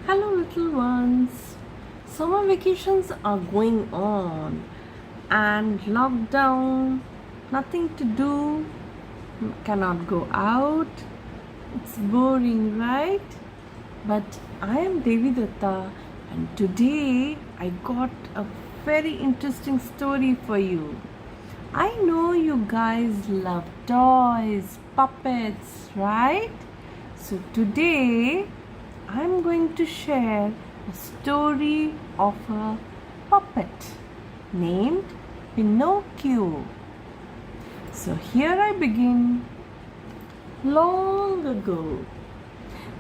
Hello, little ones. Summer vacations are going on, and lockdown, nothing to do, cannot go out. It's boring, right? But I am Debidutta, and today I got a very interesting story for you. I know you guys love toys, puppets, right? So today I'm going to share a story of a puppet named Pinocchio. So here I begin. Long ago,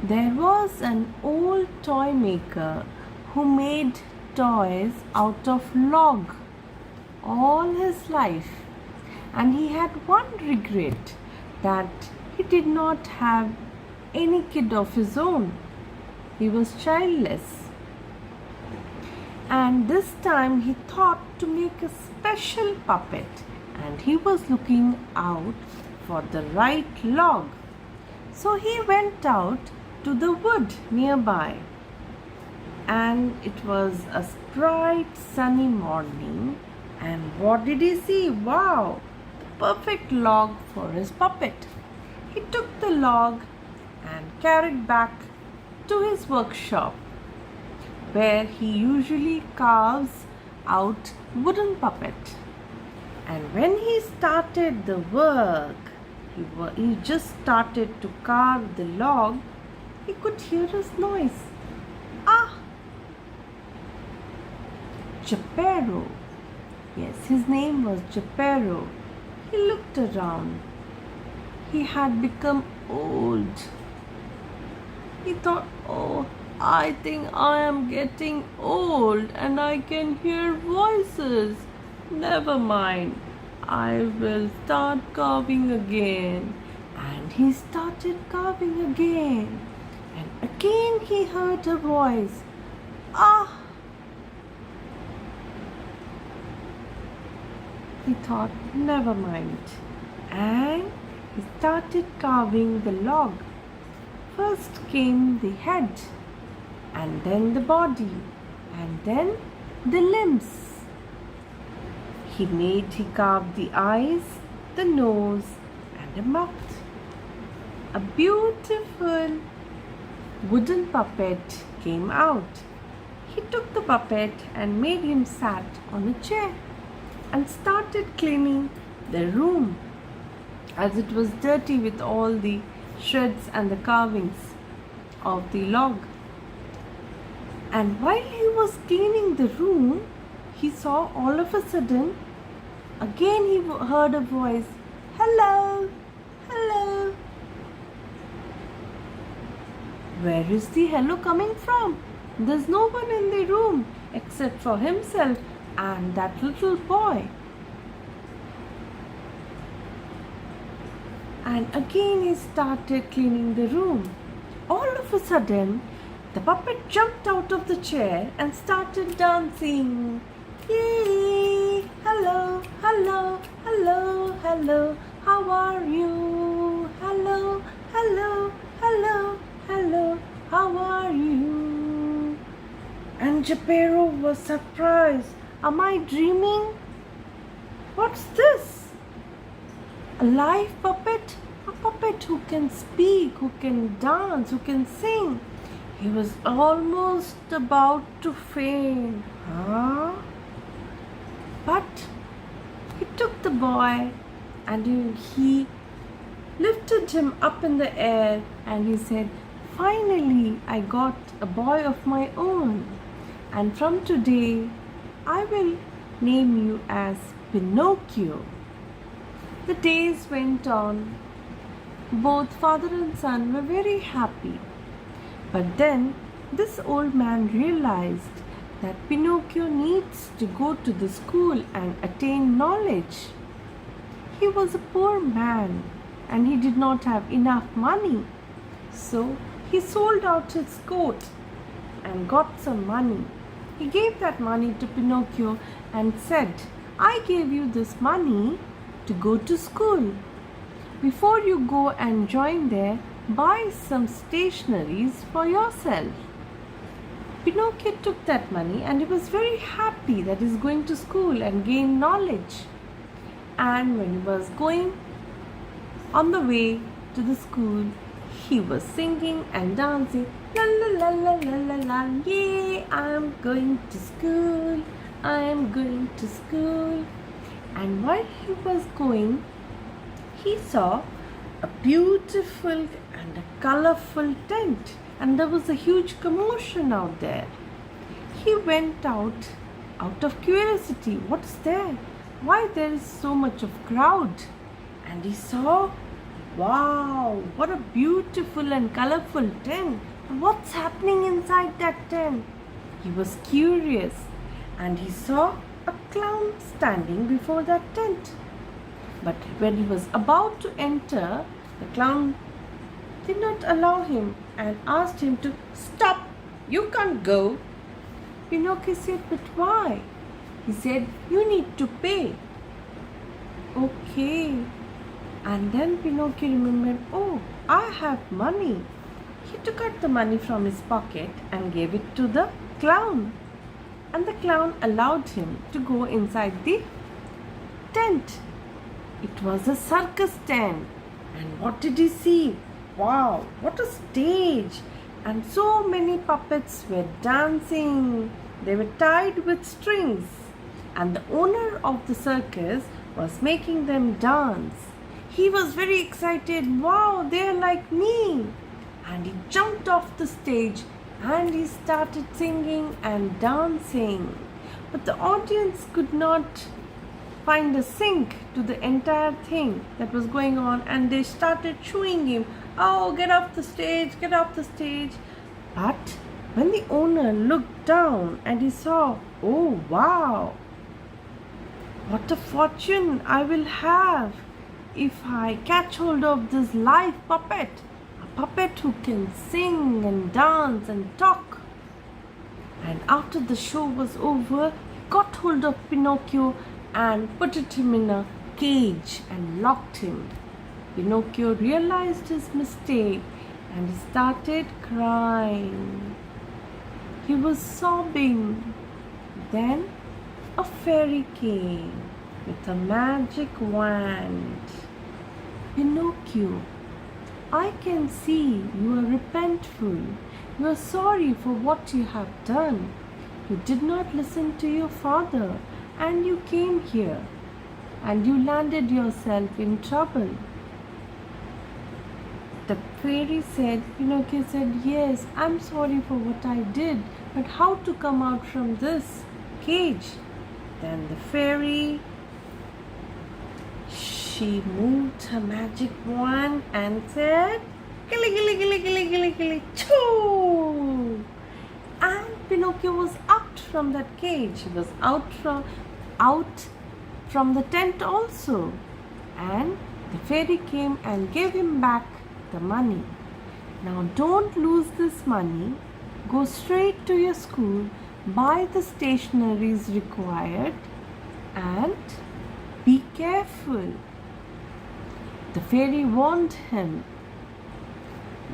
there was an old toy maker who made toys out of log all his life, and he had one regret, that he did not have any kid of his own. He was childless, and this time he thought to make a special puppet, and he was looking out for the right log. So he went out to the wood nearby, and it was a bright sunny morning. And what did he see? Wow! The perfect log for his puppet. He took the log and carried back to his workshop, where he usually carves out wooden puppet. And when he started the work, he just started to carve the log, he could hear his noise. Ah! Geppetto. Yes, his name was Geppetto. He looked around. He had become old. He thought, oh, I think I am getting old and I can hear voices. Never mind, I will start carving again. And he started carving again. And again he heard a voice. Ah! He thought, never mind. And he started carving the log. First came the head, and then the body, and then the limbs. He carved the eyes, the nose, and the mouth. A beautiful wooden puppet came out. He took the puppet and made him sat on a chair and started cleaning the room, as it was dirty with all the shreds and the carvings of the log. And while he was cleaning the room, he saw all of a sudden, again he heard a voice, hello, hello. Where is the hello coming from? There's no one in the room except for himself and that little boy. And again he started cleaning the room. All of a sudden, the puppet jumped out of the chair and started dancing. Yay! Hello, hello, hello, hello. How are you? Hello, hello, hello, hello. How are you? And Geppetto was surprised. Am I dreaming? What's this? A live puppet? A puppet who can speak, who can dance, who can sing. He was almost about to faint. Huh? But he took the boy and he lifted him up in the air and he said, finally, I got a boy of my own. And from today, I will name you as Pinocchio. The days went on. Both father and son were very happy. But then this old man realized that Pinocchio needs to go to the school and attain knowledge. He was a poor man and he did not have enough money. So he sold out his coat and got some money. He gave that money to Pinocchio and said, I gave you this money to go to school. Before you go and join there, buy some stationeries for yourself. Pinocchio took that money and he was very happy that he's going to school and gain knowledge. And when he was going on the way to the school, he was singing and dancing. La la la la la la la, yay, I'm going to school, I'm going to school. And while he was going, he saw a beautiful and a colorful tent, and there was a huge commotion out there. He went out of curiosity. What's there? Why there is so much of crowd? And he saw, wow, what a beautiful and colorful tent. What's happening inside that tent? He was curious and he saw a clown standing before that tent. But when he was about to enter, the clown did not allow him and asked him to stop. You can't go. Pinocchio said, but why? He said, you need to pay. Okay. And then Pinocchio remembered, oh, I have money. He took out the money from his pocket and gave it to the clown. And the clown allowed him to go inside the tent. It was a circus tent. And what did he see? Wow, what a stage! And so many puppets were dancing. They were tied with strings. And the owner of the circus was making them dance. He was very excited. Wow, they're like me. And he jumped off the stage and he started singing and dancing. But the audience could not find a sync to the entire thing that was going on, and they started chewing him. Oh, get off the stage, get off the stage. But when the owner looked down and he saw, oh wow, what a fortune I will have if I catch hold of this live puppet, a puppet who can sing and dance and talk. And after the show was over, he got hold of Pinocchio and put him in a cage and locked him. Pinocchio realized his mistake and he started crying. He was sobbing. Then a fairy came with a magic wand. Pinocchio, I can see you are repentful. You are sorry for what you have done. You did not listen to your father and you came here and you landed yourself in trouble. The fairy said, Pinocchio said, yes, I'm sorry for what I did, but how to come out from this cage? Then the fairy, she moved her magic wand and said, gilly, gilly, gilly, gilly, gilly, gilly, choo! And Pinocchio was out from that cage. He was out from the tent also. And the fairy came and gave him back the money. Now don't lose this money. Go straight to your school, buy the stationeries required, and be careful. The fairy warned him.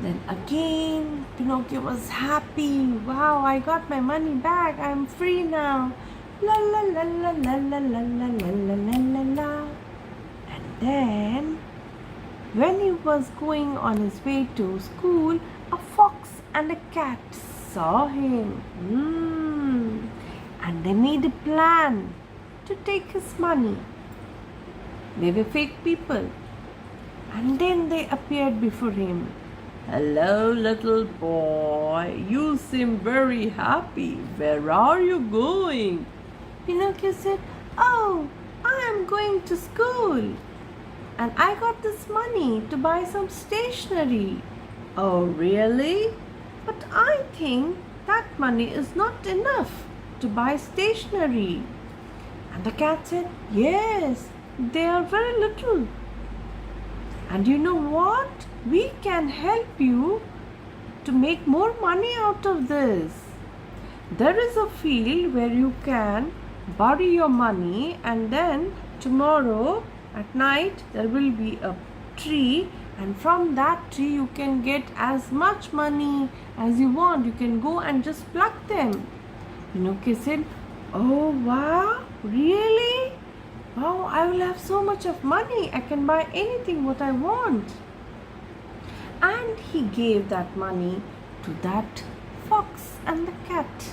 Then again, Pinocchio was happy. Wow, I got my money back. I'm free now. La la la la la la la la la la la la la. And then, when he was going on his way to school, a fox and a cat saw him. And they made a plan to take his money. They were fake people. And then they appeared before him. Hello, little boy. You seem very happy. Where are you going? Pinocchio said, oh, I am going to school. And I got this money to buy some stationery. Oh, really? But I think that money is not enough to buy stationery. And the cat said, yes, they are very little. And you know what? We can help you to make more money out of this. There is a field where you can bury your money, and then tomorrow at night there will be a tree and from that tree you can get as much money as you want. You can go and just pluck them. Pinocchio said, "Oh wow, really? Wow, I will have so much of money. I can buy anything what I want." And he gave that money to that fox and the cat.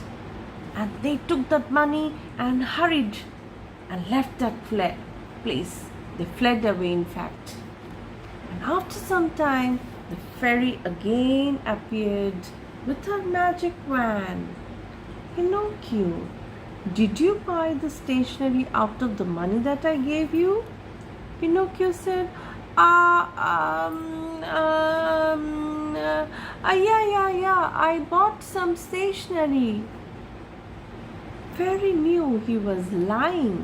And they took that money and hurried and left that place. They fled away, in fact. And after some time, the fairy again appeared with her magic wand. "Pinocchio, did you buy the stationery out of the money that I gave you?" Pinocchio said, yeah, I bought some stationery." Fairy knew he was lying,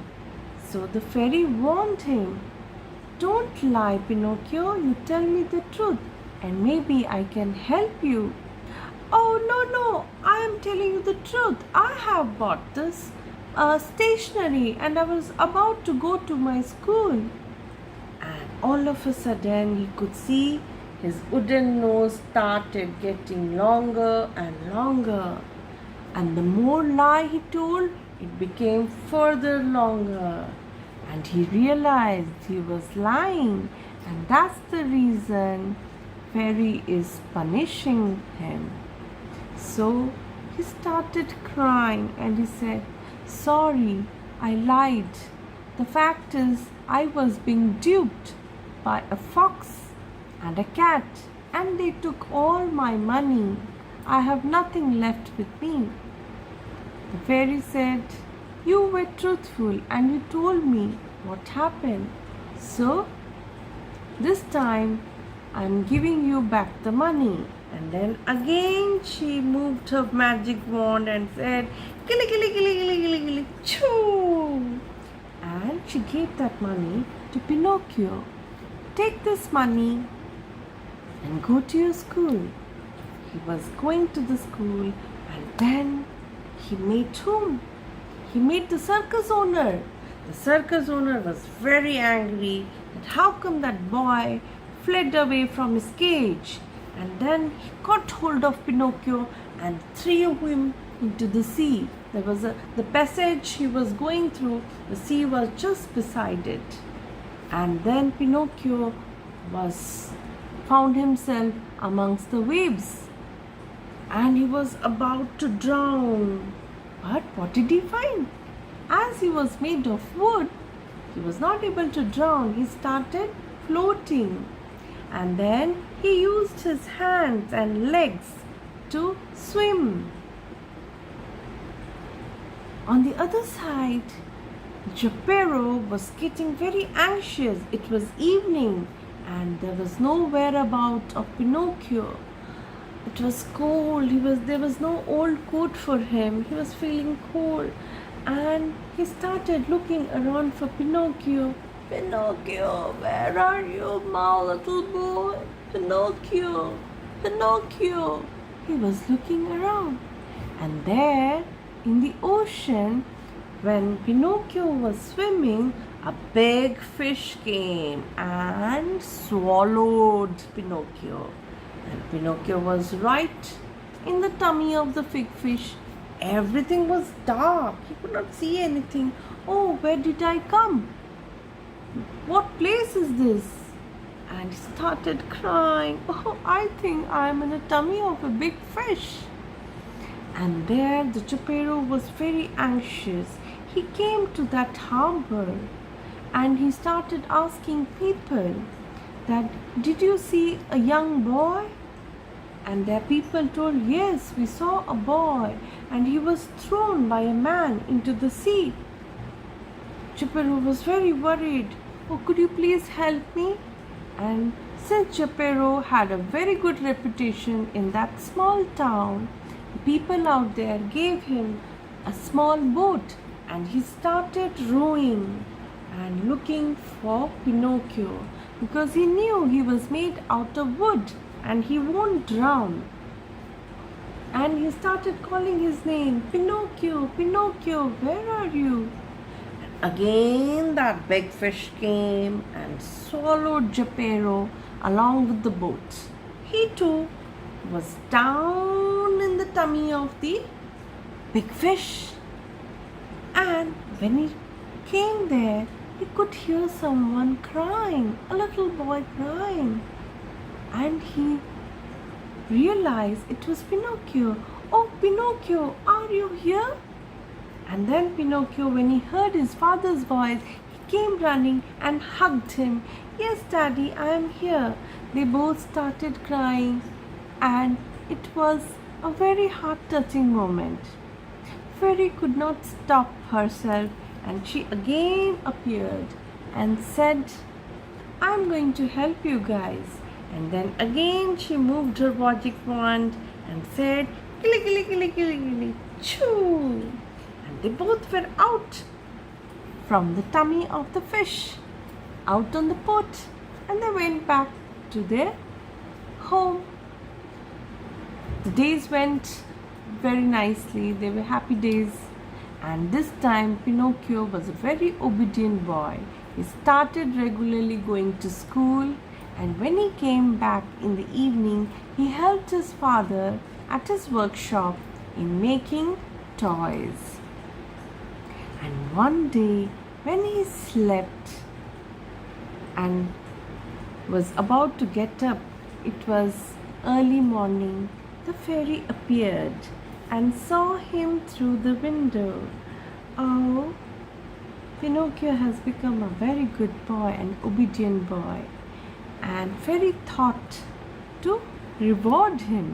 so the fairy warned him, "Don't lie, Pinocchio, you tell me the truth, and maybe I can help you." "Oh, no, I am telling you the truth. I have bought this stationery and I was about to go to my school." And all of a sudden he could see his wooden nose started getting longer and longer. And the more lie he told, it became further longer. And he realized he was lying, and that's the reason fairy is punishing him. So he started crying and he said, "Sorry, I lied. The fact is, I was being duped by a fox and a cat, and they took all my money. I have nothing left with me." The fairy said, "You were truthful and you told me what happened. So this time I'm giving you back the money." And then again she moved her magic wand and said, "Gilly, gilly, gilly, gilly, gilly, gilly, choo!" And she gave that money to Pinocchio. "Take this money and go to your school." He was going to the school, and then he met whom? He met the circus owner. The circus owner was very angry that how come that boy fled away from his cage. And then he caught hold of Pinocchio and threw him into the sea. There was the passage he was going through, the sea was just beside it. And then Pinocchio found himself amongst the waves, and he was about to drown. But what did he find? As he was made of wood, he was not able to drown. He started floating, and then he used his hands and legs to swim. On the other side, Geppetto was getting very anxious. It was evening and there was no whereabout of Pinocchio. It was cold. There was no old coat for him. He was feeling cold, and he started looking around for Pinocchio. "Pinocchio, where are you, my little boy? Pinocchio, Pinocchio." He was looking around, and there in the ocean, when Pinocchio was swimming, a big fish came and swallowed Pinocchio. And Pinocchio was right in the tummy of the big fish. Everything was dark. He could not see anything. "Oh, where did I come? What place is this?" And he started crying. "Oh, I think I am in the tummy of a big fish." And there the Geppetto was very anxious. He came to that harbor and he started asking people that, "Did you see a young boy?" And their people told, "Yes, we saw a boy and he was thrown by a man into the sea." Geppetto was very worried. "Oh, could you please help me?" And since Geppetto had a very good reputation in that small town, the people out there gave him a small boat, and he started rowing and looking for Pinocchio, because he knew he was made out of wood and he won't drown. And he started calling his name, "Pinocchio, Pinocchio, where are you?" And again that big fish came and swallowed Geppetto along with the boat. He too was down in the tummy of the big fish. And when he came there, he could hear someone crying, a little boy crying. And he realized it was Pinocchio. "Oh, Pinocchio, are you here?" And then Pinocchio, when he heard his father's voice, he came running and hugged him. "Yes, Daddy, I am here." They both started crying, and it was a very heart-touching moment. Fairy could not stop herself, and she again appeared and said, "I'm going to help you guys." And then again she moved her magic wand and said, "Gilly, gilly, gilly, gilly, gilly, choo." And they both were out from the tummy of the fish, out on the boat, and they went back to their home. The days went very nicely. They were happy days. And this time Pinocchio was a very obedient boy. He started regularly going to school, and when he came back in the evening, he helped his father at his workshop in making toys. And one day, when he slept and was about to get up, it was early morning, the fairy appeared and saw him through the window. Oh, Pinocchio has become a very good boy, an obedient boy, and fairy thought to reward him.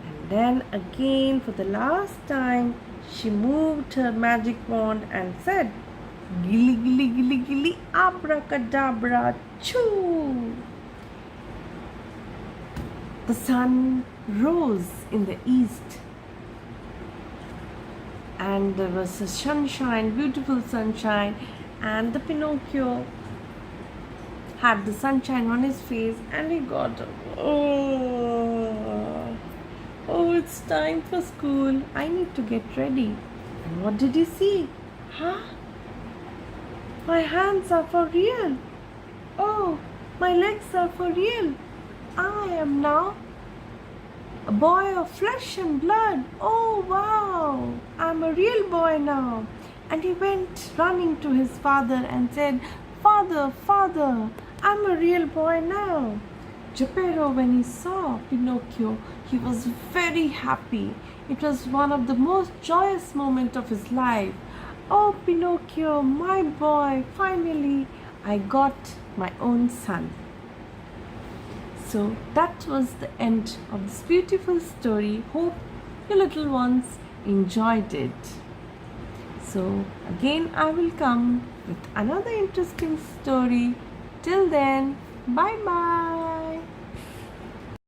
And then again, for the last time, she moved her magic wand and said, "Gilly, gilly, gilly, gilly, abracadabra, choo." The sun rose in the east, and there was a sunshine, beautiful sunshine, and the Pinocchio had the sunshine on his face, and he got up. Oh, it's time for school. I need to get ready. And what did he see? Huh? My hands are for real. Oh, my legs are for real. I am now a boy of flesh and blood. Oh, wow. I'm a real boy now. And he went running to his father and said, "Father, father, I'm a real boy now." Geppetto, when he saw Pinocchio, he was very happy. It was one of the most joyous moments of his life. "Oh, Pinocchio, my boy, finally I got my own son." So that was the end of this beautiful story. Hope you little ones enjoyed it. So again I will come with another interesting story. Till then, bye bye.